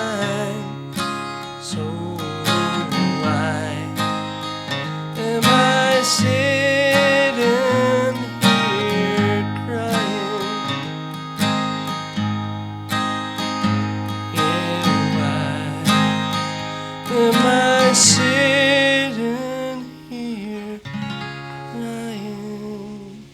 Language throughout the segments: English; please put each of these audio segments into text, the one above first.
mine. So why am I sitting here crying? Yeah, why am I sitting here crying?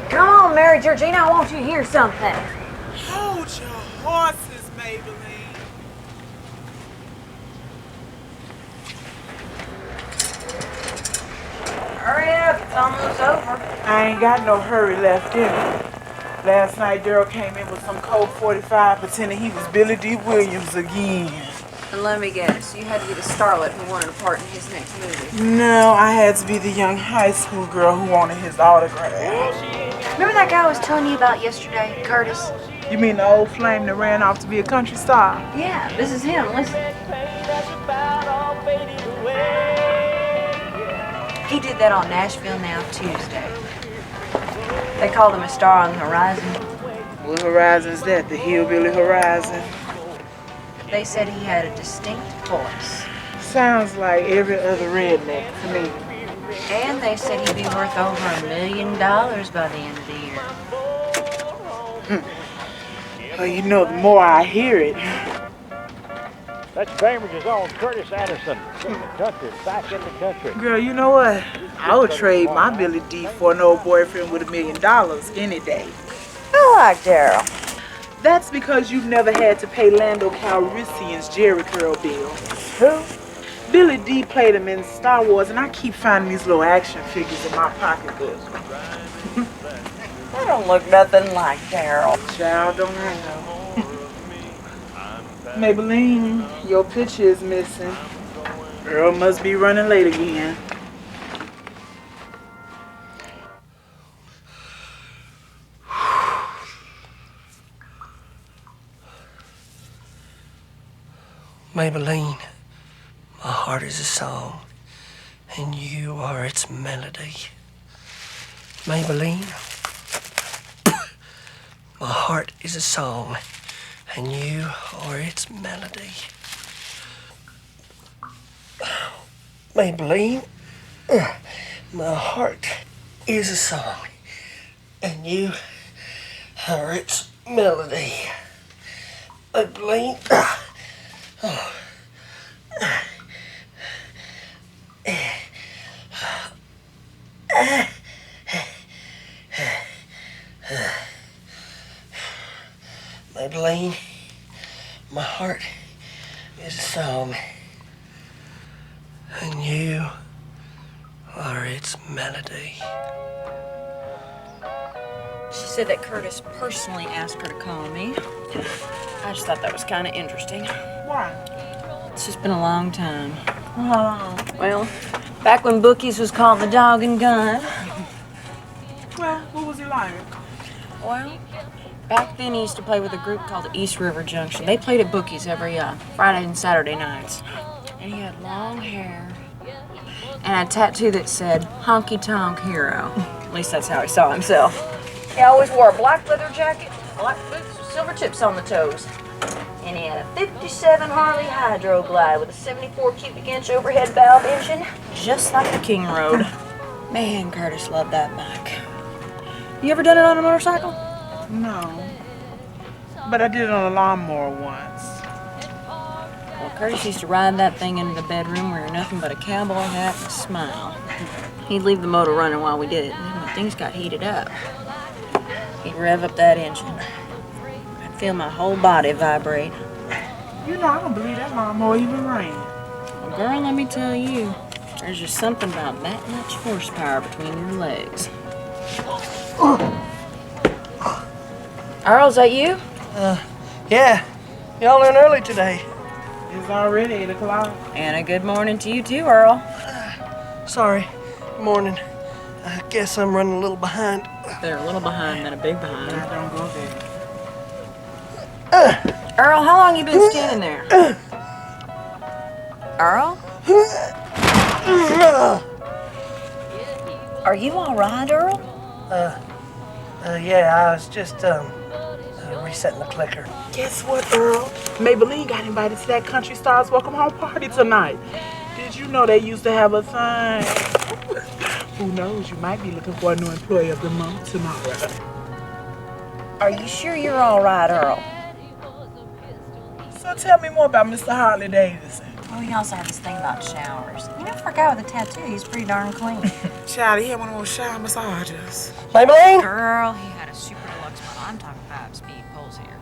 Come on, Mary Georgina, I want you to hear something. Hold your horses, Maybelline. Hurry up, it's almost over. I ain't got no hurry left in me. Last night, Daryl came in with some Colt 45 pretending he was Billy D. Williams again. And let me guess, you had to get a starlet who wanted a part in his next movie. No, I had to be the young high school girl who wanted his autograph. Remember that guy I was telling you about yesterday, Curtis? You mean the old flame that ran off to be a country star? Yeah, this is him, listen. He did that on Nashville Now Tuesday. They called him a star on the horizon. What horizon's that? The hillbilly horizon? They said he had a distinct voice. Sounds like every other redneck to me. And they said he'd be worth over $1 million by the end of the year. Well, you know, the more I hear it. That's Cambridge's own Curtis Anderson. In the country, back in the country. Girl, you know what? I would trade my Billy D for an old boyfriend with $1 million any day. I like Daryl. That's because you've never had to pay Lando Calrissian's Jerry curl bill. Who? Billy D played him in Star Wars, and I keep finding these little action figures in my pocketbook. I don't look nothing like Daryl. Child, don't I know? Maybelline, your picture is missing. Earl must be running late again. Maybelline, my heart is a song, and you are its melody. Maybelline, my heart is a song, and you are its melody. Maybelline, my heart is a song, and you are its melody. Maybelline, oh. Maybelline, my heart is a song, and you are its melody. She said that Curtis personally asked her to call me. I just thought that was kind of interesting. Why? It's just been a long time. Oh, well, back when Bookies was called the Dog and Gun. Well, what was he like? Well, back then he used to play with a group called the East River Junction. They played at Bookies every Friday and Saturday nights. And he had long hair and a tattoo that said Honky Tonk Hero. At least that's how he saw himself. He always wore a black leather jacket, black boots with silver tips on the toes. And he had a 57 Harley Hydro Glide with a 74 cubic inch overhead valve engine, just like the King Road. Man, Curtis loved that bike. You ever done it on a motorcycle? No. But I did it on a lawnmower once. Well, Curtis used to ride that thing into the bedroom wearing nothing but a cowboy hat and a smile. He'd leave the motor running while we did it, and then when things got heated up, he'd rev up that engine. I'd feel my whole body vibrate. You know, I don't believe that lawnmower even ran. Well, girl, let me tell you, there's just something about that much horsepower between your legs. Earl, is that you? Yeah, y'all in early today. It's already 8 o'clock. And a good morning to you too, Earl. Sorry, morning. I guess I'm running a little behind. They're a little behind, then a big behind. I don't go there. Earl, how long you been standing there? Earl? Are you all right, Earl? Yeah, I was just, resetting the clicker. Guess what, Earl? Maybelline got invited to that country stars welcome home party tonight. Did you know they used to have a thing? Who knows? You might be looking for a new employee of the month tomorrow. Are you sure you're all right, Earl? So tell me more about Mr. Harley Davidson. Oh, he also had this thing about showers. You know, for a guy with a tattoo, he's pretty darn clean. Child, he had one of those shower massages. Maybelline? Girl, he had a super deluxe model. I'm talking 5-speed pulls here.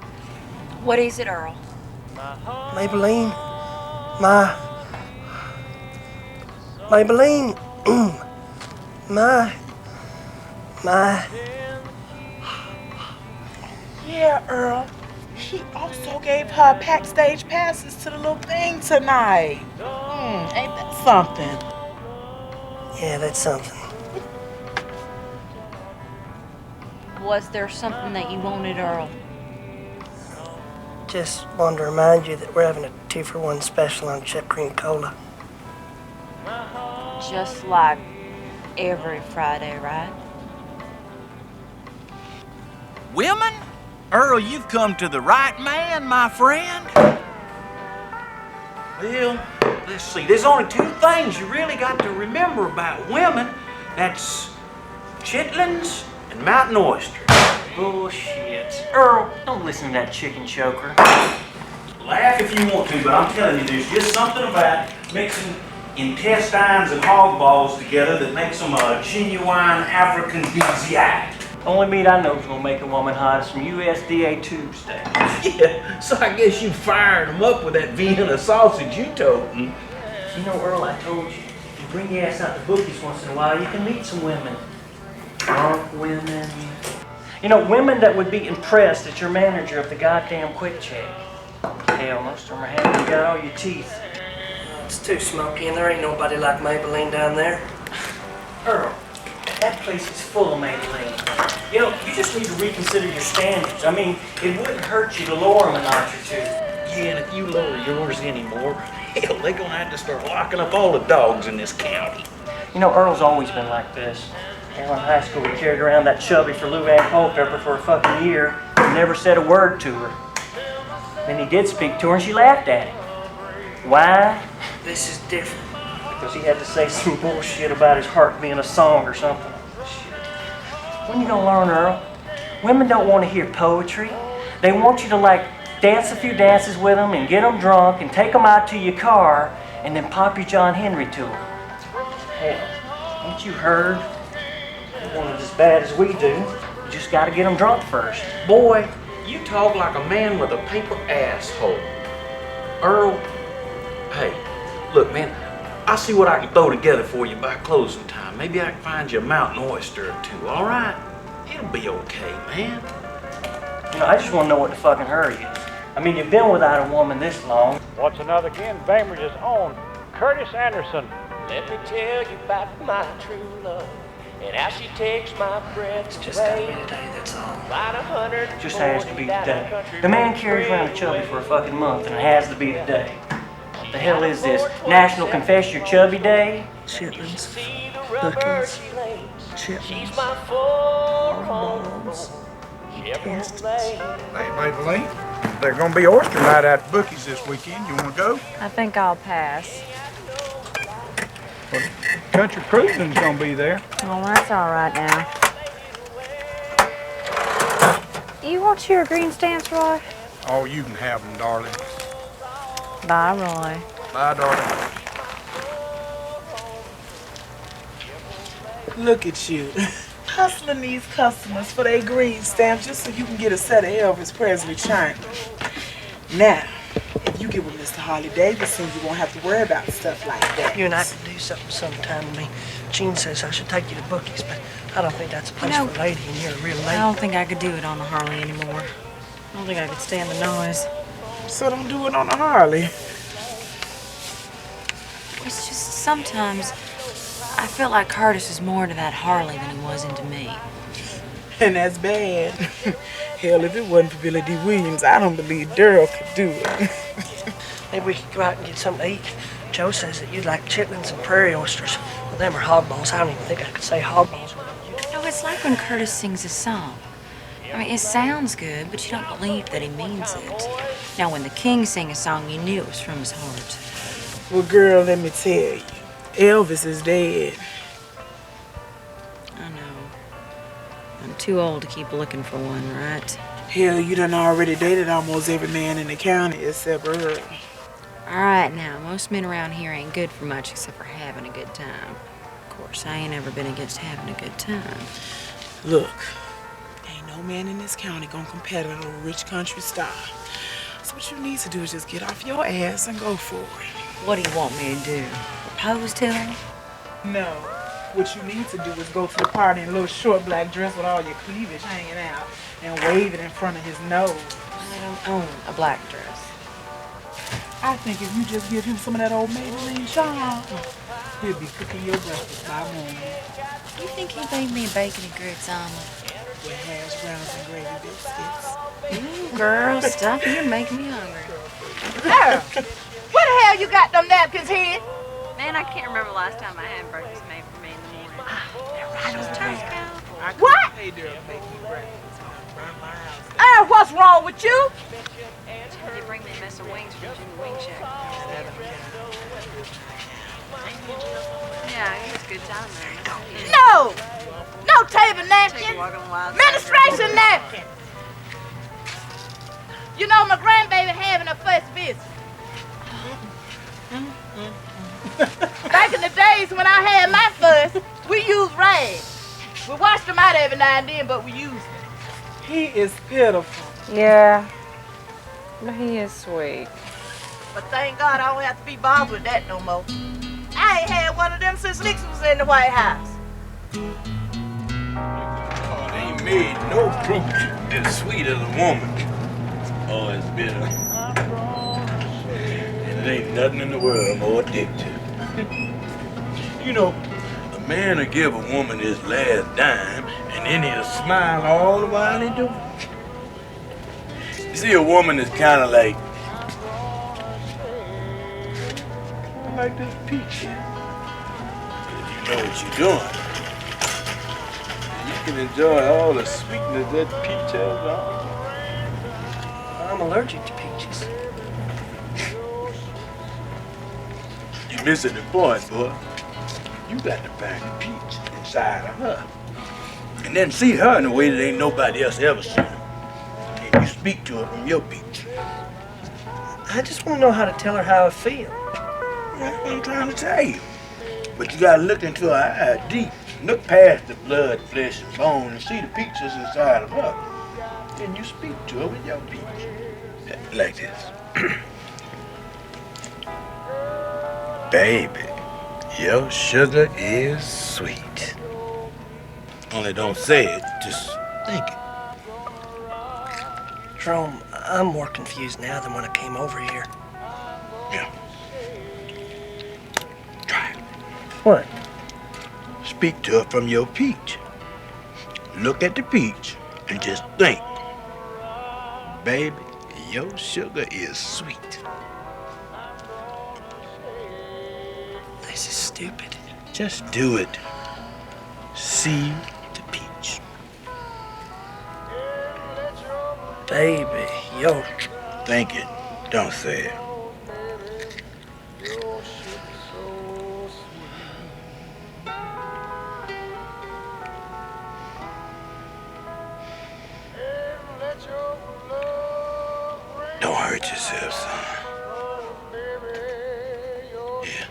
What is it, Earl? Maybelline? Maybelline? my... Yeah, Earl. He also gave her backstage passes to the little thing tonight. Ain't that something? Yeah, that's something. Was there something that you wanted, Earl? Just wanted to remind you that we're having a 2-for-1 special on Chip Cream Cola. Just like every Friday, right? Women? Earl, you've come to the right man, my friend. Well, let's see. There's only 2 things you really got to remember about women. That's chitlins and mountain oysters. Bullshit. Earl, don't listen to that chicken choker. Laugh if you want to, but I'm telling you, there's just something about mixing intestines and hog balls together that makes them a genuine African aphrodisiac. Only meat I know is gonna make a woman hot is some USDA tube steak. Yeah, so I guess you fired them up with that Vienna sausage you toting. You know, Earl, I told you, if you bring your ass out to bookies once in a while, you can meet some women. Drunk women. You know, women that would be impressed at your manager of the goddamn Quick Check. Hell, most of them are happy you got all your teeth. It's too smoky and there ain't nobody like Maybelline down there. Earl, that place is full of Maybelline. You know, you just need to reconsider your standards. I mean, it wouldn't hurt you to lower them a notch or 2. Yeah, and if you lower yours anymore, hell, they're gonna have to start locking up all the dogs in this county. You know, Earl's always been like this. Hell, in high school, he carried around that chubby for Louann Culpepper for a fucking year and never said a word to her. Then he did speak to her and she laughed at him. Why? This is different. Because he had to say some bullshit about his heart being a song or something. Shit. When you gonna learn, Earl? Women don't want to hear poetry. They want you to, like, dance a few dances with them and get them drunk and take them out to your car and then pop your John Henry to them. Hell, ain't you heard? They want it as bad as we do. You just gotta get them drunk first. Boy, you talk like a man with a paper asshole. Earl, hey, look, man, I see what I can throw together for you by closing time. Maybe I can find you a mountain oyster or 2, all right? It'll be okay, man. You know, I just want to know what the fucking hurry is. I mean, you've been without a woman this long. Once another again, Bainbridge's own Curtis Anderson. Let me tell you about my true love and how she takes my breath Just gotta be away. today, that's all. Ride 100 Just has to be today. The man carries around a chubby for a fucking month, and it has to be today. What the hell is this? National Confess Your Chubby Day? Chitlins, Buckins, chitlins, she's my four-home Chevrolet. Hey, Maybelline, they're gonna be oyster night out at Bookie's this weekend. You wanna go? I think I'll pass. Well, country cruising's gonna be there. Well, that's all right now. You want your green stamps, Roy? Oh, you can have them, darling. Bye, Roy. Bye, darling. Look at you. Hustling these customers for their green stamps just so you can get a set of Elvis Presley china. Now, if you get with Mr. Harley Davidson, you won't have to worry about stuff like that. You and I can do something sometime to me. Gene says I should take you to Bookie's, but I don't think that's a place for a lady, and you're a real lady. I don't think I could do it on the Harley anymore. I don't think I could stand the noise. So don't do it on a Harley. It's just sometimes I feel like Curtis is more into that Harley than he was into me. And that's bad. Hell, if it wasn't for Billy D. Williams, I don't believe Daryl could do it. Maybe we could go out and get something to eat. Joe says that you'd like chitlins and prairie oysters. Well, them are hog balls. I don't even think I could say hog balls. No, it's like when Curtis sings a song. I mean, it sounds good, but you don't believe that he means it. Now, when the King sang a song, you knew it was from his heart. Well, girl, let me tell you, Elvis is dead. I know. I'm too old to keep looking for one, right? Hell, you done already dated almost every man in the county except Earl. All right, now, most men around here ain't good for much except for having a good time. Of course, I ain't ever been against having a good time. Look, ain't no man in this county gonna compare to no rich country star. So what you need to do is just get off your ass and go for it. What do you want me to do? Propose to him? No. What you need to do is go to the party in a little short black dress with all your cleavage hanging out and wave it in front of his nose. I don't own a black dress. I think if you just give him some of that old Maybelline charm, he'll be cooking your breakfast by morning. You think he'd make me a bacon and grits omelet? With hash browns and gravy biscuits. Girl, stop. You're making me hungry. Earl, where the hell you got them napkins here? Man, I can't remember last time I had breakfast made for me in the morning. What? Hey, there, make me breakfast around my house. Earl, what's wrong with you? They bring me a mess of wings from Jimmy Wing Shack. Yeah, it's a good time, man. No! No table napkin. Ministration napkin. You know my grandbaby having her first visit. Back in the days when I had my first, we used rags. We washed them out every now and then, but we used them. He is pitiful. Yeah. But he is sweet. But thank God I don't have to be bothered with that no more. I ain't had one of them since Nixon was in the White House. Oh, they ain't made no fruit as sweet as a woman. Oh, it's bitter. And it ain't nothing in the world more addictive. You know, a man will give a woman his last dime, and then he'll smile all the while he do it. You see, a woman is kind of like this peach here. If you know what you're doing, you can enjoy all the sweetness that peach has on. I'm allergic to peaches. You're missing the point, boy. You got to find the peach inside of her. And then see her in a way that ain't nobody else ever seen her. And you speak to her from your peach. I just want to know how to tell her how I feel. That's what I'm trying to tell you. But you gotta look into her eyes deep. Look past the blood, flesh, and bone and see the peaches inside of her. Then you speak to her with your peach. Like this. Baby, your sugar is sweet. Only don't say it, just think it. Jerome, I'm more confused now than when I came over here. Yeah. Try it. What? Speak to her from your peach. Look at the peach and just think. Baby, your sugar is sweet. This is stupid. Just do it. See the peach. Baby, yo. Think it. Don't say it. Don't hurt yourself, son. Yeah.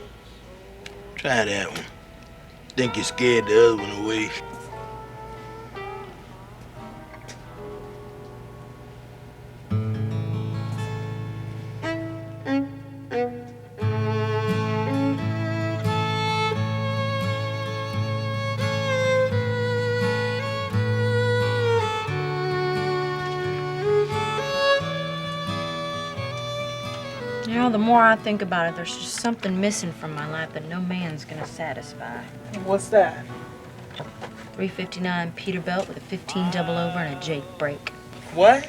Try that one. Think you scared the other one away. You know, the more I think about it, there's just something missing from my life that no man's gonna satisfy. What's that? 359 Peterbilt with a 15 double over and a Jake brake. What?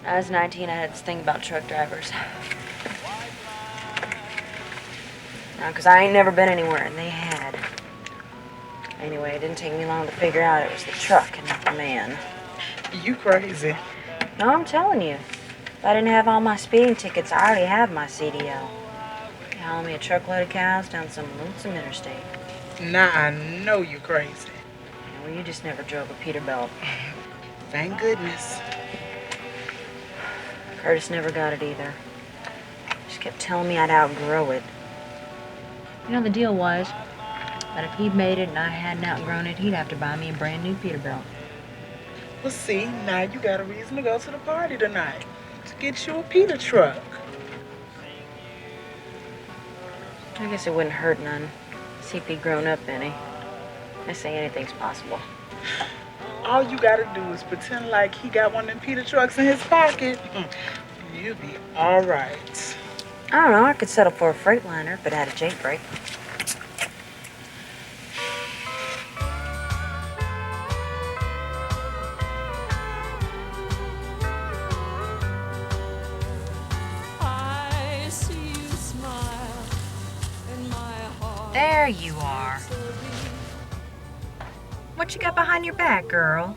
I was 19, I had this thing about truck drivers. Because I ain't never been anywhere, and they had. Anyway, it didn't take me long to figure out it was the truck and not the man. You crazy. No, I'm telling you. If I didn't have all my speeding tickets, I already have my CDL. Hauling me a truckload of cows down some lonesome interstate. Nah, I know you crazy. Well, you just never drove a Peterbilt. Thank goodness. Curtis never got it either. Just kept telling me I'd outgrow it. You know, the deal was that if he'd made it and I hadn't outgrown it, he'd have to buy me a brand new Peterbilt. Well, see, now you got a reason to go to the party tonight. To get you a Peter truck. I guess it wouldn't hurt none. See if he'd grown up any. I say anything's possible. All you gotta do is pretend like he got one of them Peter trucks in his pocket. You'll be all right. I don't know, I could settle for a Freightliner if it had a jailbreak. There you are. What you got behind your back, girl?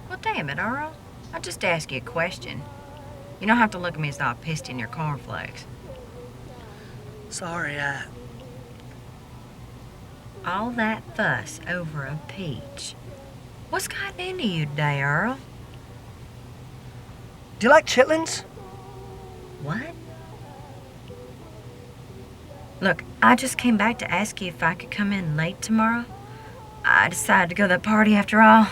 Well, damn it, Earl. I'll just ask you a question. You don't have to look at me as though I pissed in your cornflakes. Sorry, All that fuss over a peach. What's gotten into you today, Earl? Do you like chitlins? What? Look, I just came back to ask you if I could come in late tomorrow. I decided to go to that party after all.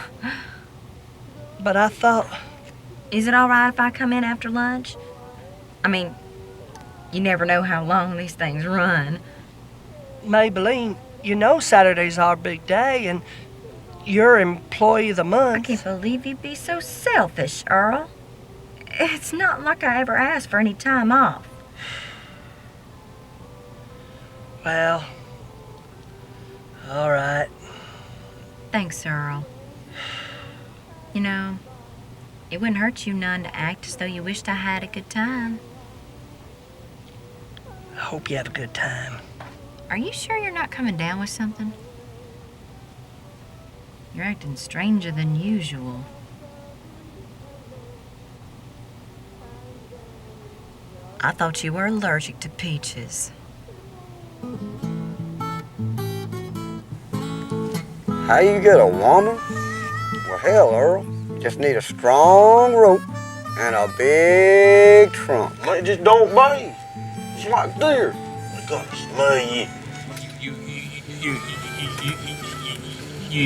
But I thought... Is it all right if I come in after lunch? I mean, you never know how long these things run. Maybelline, you know Saturday's our big day, and you're Employee of the Month. I can't believe you'd be so selfish, Earl. It's not like I ever asked for any time off. Well, all right. Thanks, Earl. You know, it wouldn't hurt you none to act as though you wished I had a good time. I hope you have a good time. Are you sure you're not coming down with something? You're acting stranger than usual. I thought you were allergic to peaches. How you get a woman? Well, hell, Earl. You just need a strong rope and a big trunk. Man, just don't bang. It's like deer. I gotta smell you.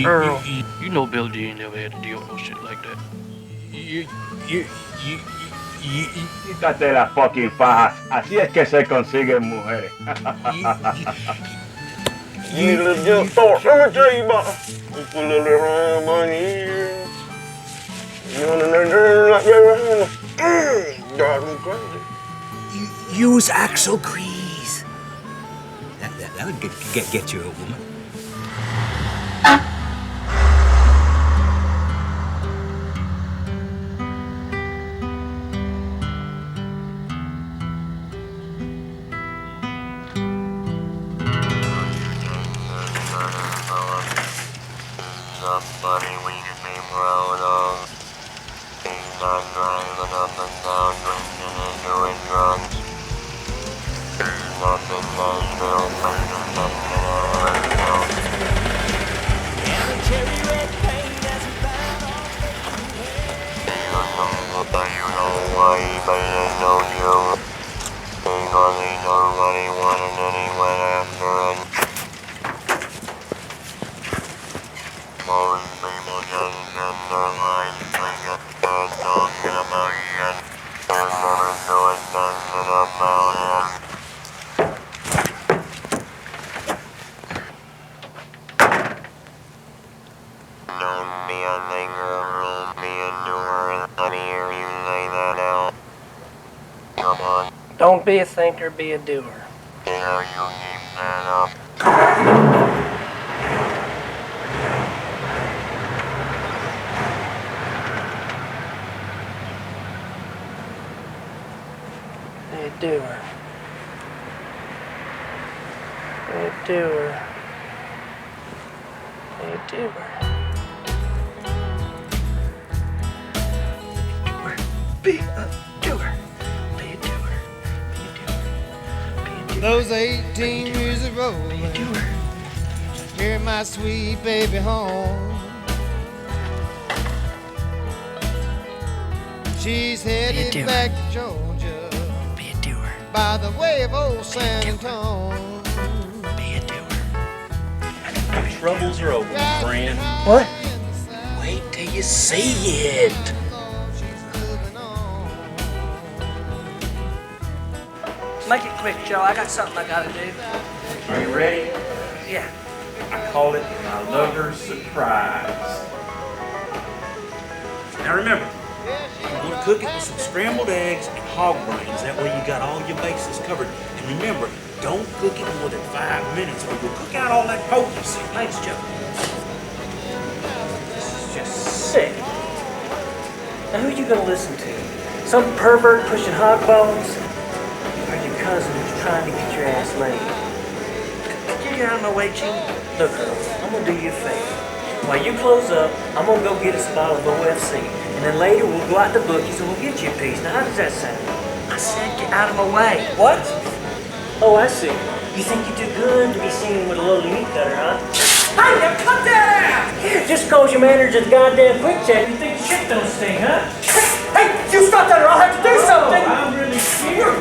Earl, you know Bill G ain't never had to deal with no shit like that. Quítate las fucking fajas. Así es que se consiguen mujeres. You need a little jump start. Let me tell you about you put a little around my ears. You know, and they're like they're drive me crazy. Use axle grease. That would get you a woman. Somebody we can be proud of. He's not driving up and down, drinking and doing drugs. There's nothing Nashville better than Nashville. And the cherry red paint as he found off you know why he made it no joke. Because he knows what he wanted and he went after it. Most people just spend their lives thinking they're talking about it. They're never doing nothing about it. Don't be a thinker, be a doer. Let me hear you say that out. Come on. Don't be a thinker, be a doer. There you keep that up. doer. Be a doer. Be a doer. Be a doer. Be a doer. Be a doer. Be a doer. Those 18 years of rolling. Carry my sweet baby home. She's headed back to Georgia. Be a doer. By the way of old San Antonio. Be a doer. Troubles are over, friend. What? Wait till you see it. Make it quick, Joe. I got something I gotta do. Are you ready? Yeah. I call it my lover's surprise. Now remember, I'm going to cook it with some scrambled eggs and hog brains. That way you got all your bases covered. And remember, don't cook it more than 5 minutes or you'll cook out all that potency. Thanks, Joe. This is just sick. Now who you gonna listen to? Some pervert pushing hog bones? Or your cousin who's trying to get your ass laid? Could you get out of my way, Gene? Look, Earl, I'm gonna do you a favor. While you close up, I'm gonna go get us a bottle of OFC. And then later we'll go out to Bookie's and we'll get you a piece. Now how does that sound? I said get out of my way. What? Oh, I see. You think you're too good to be singing with a lowly meat cutter, huh? Hey, now cut that out! Just cause your manager's a goddamn quick chat, you think shit don't sting, huh? Hey, you stop that or I'll have to do something! I'm really scared.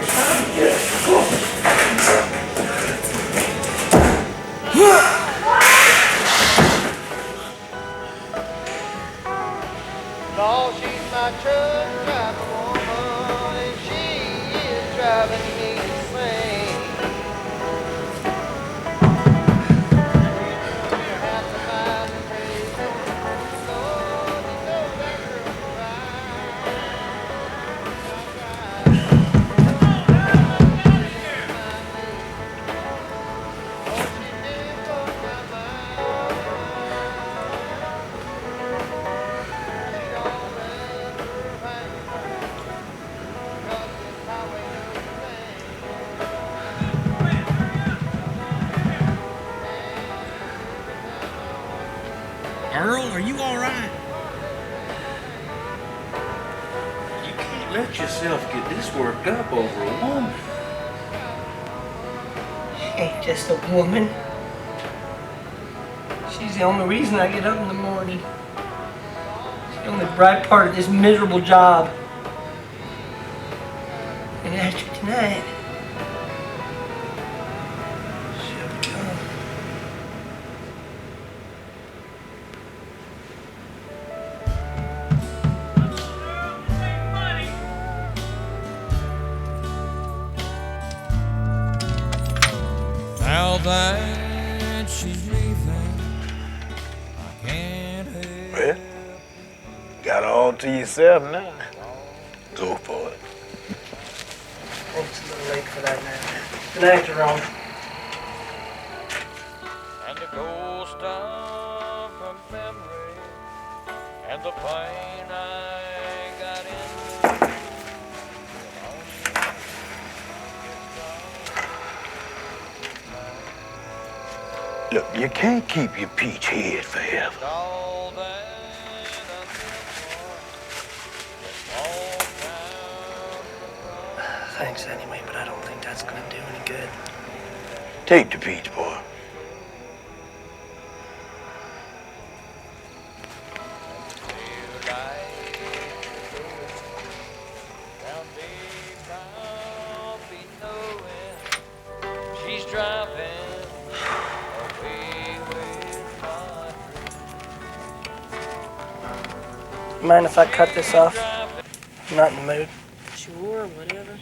Lord, she's my truck driver woman, and she is driving me insane. Earl, are you all right? You can't let yourself get this worked up over a woman. She ain't just a woman. She's the only reason I get up in the morning. She's the only bright part of this miserable job. And after tonight, she'll come. Now that she's leaving, I can't help. Well, got all to yourself now. Go for it. It's a little late for that now. Good night, Jerome. And the ghost of a memory and the pain I got in. Look, you can't keep your peach head forever. Thanks anyway, but I don't think that's gonna do any good. Take the peach, boy. She's driving away with my Mind if I cut this off? I'm not in the mood. Sure, whatever.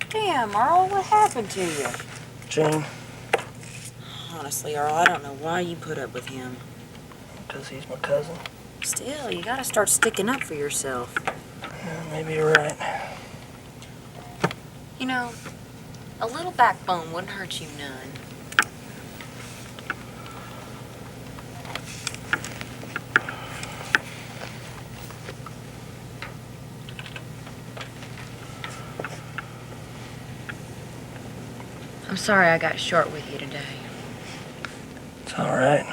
Damn, Earl, what happened to you? Jane, Honestly, Earl, I don't know why you put up with him. because he's my cousin. Still, you gotta start sticking up for yourself. Yeah, maybe you're right. You know, A little backbone wouldn't hurt you none. I'm sorry I got short with you today. It's all right.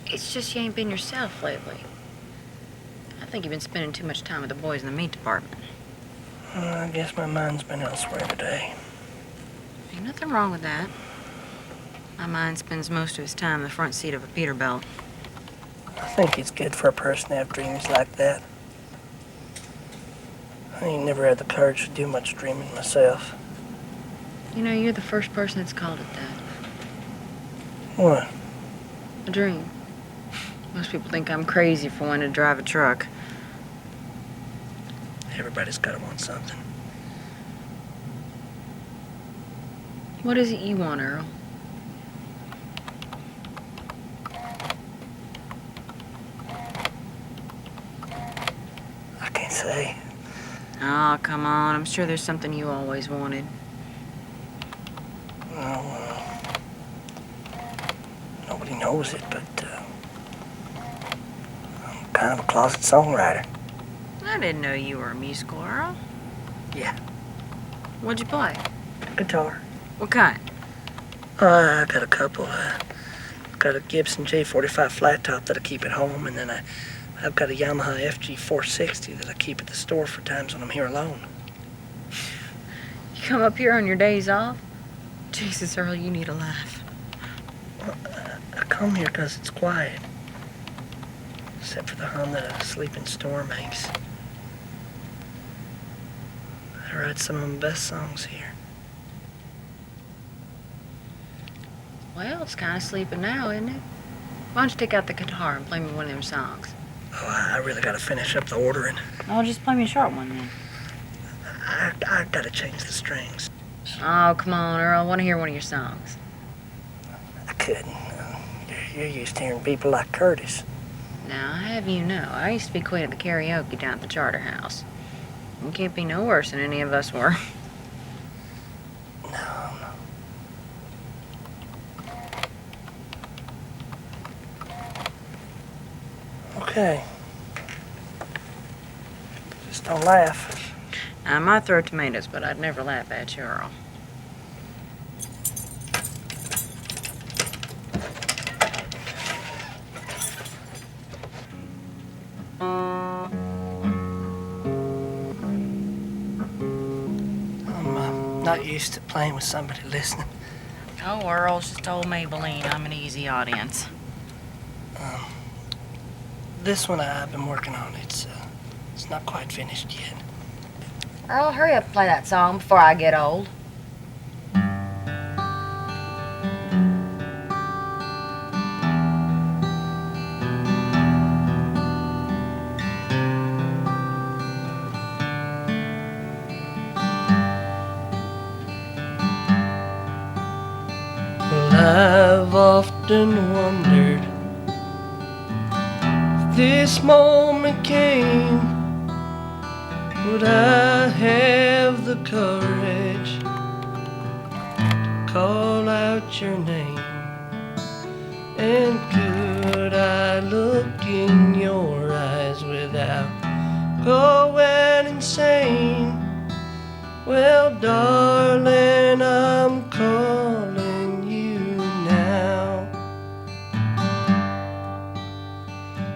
It's just you ain't been yourself lately. I think you've been spending too much time with the boys in the meat department. I guess my mind's been elsewhere today. Ain't nothing wrong with that. My mind spends most of his time in the front seat of a Peterbilt. I think it's good for a person to have dreams like that. I ain't never had the courage to do much dreaming myself. You know, you're the first person that's called it that. What? A dream. Most people think I'm crazy for wanting to drive a truck. Everybody's got to want something. What is it you want, Earl? I can't say. Oh, come on. I'm sure there's something you always wanted. Well, nobody knows it, but I'm kind of a closet songwriter. I didn't know you were a musical, Earl. Yeah. What'd you play? Guitar. What kind? I got a couple. Got a Gibson J45 flat top that I keep at home, and then I've got a Yamaha FG 460 that I keep at the store for times when I'm here alone. You come up here on your days off? Jesus, Earl, you need a laugh. Well, I come here because it's quiet. Except for the hum that a sleeping storm makes. I write some of my best songs here. Well, it's kind of sleeping now, isn't it? Why don't you take out the guitar and play me one of them songs? Oh, I really got to finish up the ordering. Oh, just play me a short one, then. I got to change the strings. Oh, come on, Earl. I want to hear one of your songs. I couldn't. You're used to hearing people like Curtis. Now, have you know, I used to be queen of the karaoke down at the Charter House. You can't be no worse than any of us were. No. Okay. Just don't laugh. I might throw tomatoes, but I'd never laugh at you, Earl. I'm not used to playing with somebody listening. Oh, Earl, just old Maybelline. I'm an easy audience. This one I've been working on. It's not quite finished yet. Earl, hurry up and play that song before I get old. Well, I've often wondered if this moment came, would I have the courage to call out your name? And could I look in your eyes without going insane? Well, darling, I'm calling you now.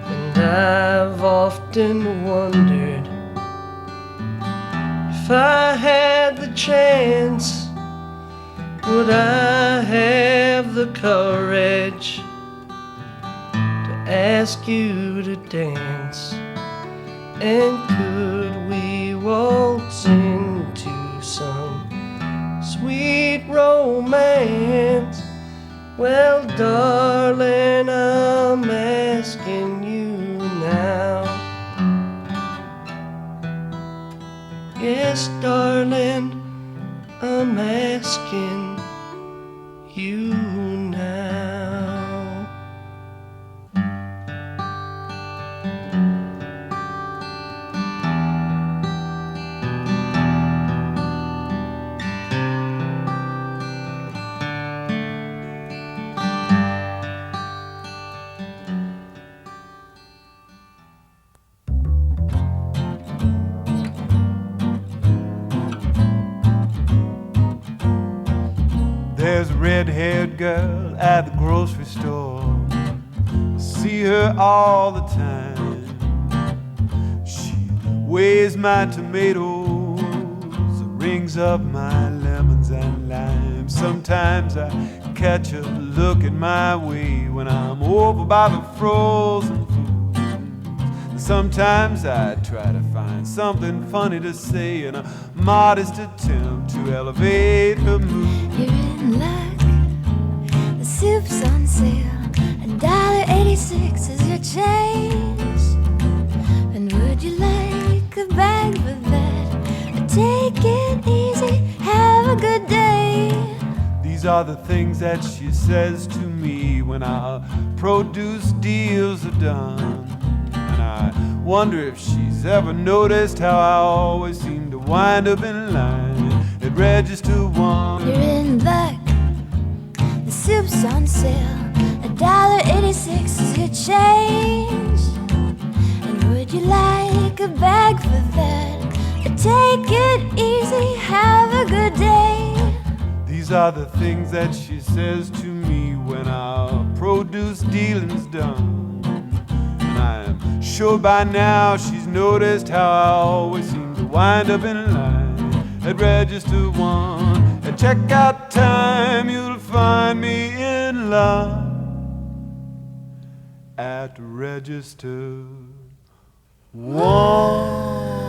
And I've often wondered if I had the chance, would I have the courage to ask you to dance? And could we waltz into some sweet romance? Well, darling, I'm asking you now. Yes, darling, I'm asking you now. red-haired girl at the grocery store. I see her all the time. She weighs my tomatoes, rings up my lemons and limes. Sometimes I catch her looking my way when I'm over by the frozen foods. Sometimes I try to find something funny to say in a modest attempt to elevate her mood. You're in luck, the soup's on sale, $1.86 is your change. And would you like a bag for that? Take it easy, have a good day. These are the things that she says to me when our produce deals are done. And I wonder if she's ever noticed how I always seem to wind up in line at register 1. You're in luck, the soup's on sale, $1.86 is your change. And would you like a bag for that? Take it easy, have a good day. These are the things that she says to me when our produce dealing's done. And I'm sure by now she's noticed how I always seem to wind up in line at register 1. At checkout time you'll find me in line at register 1.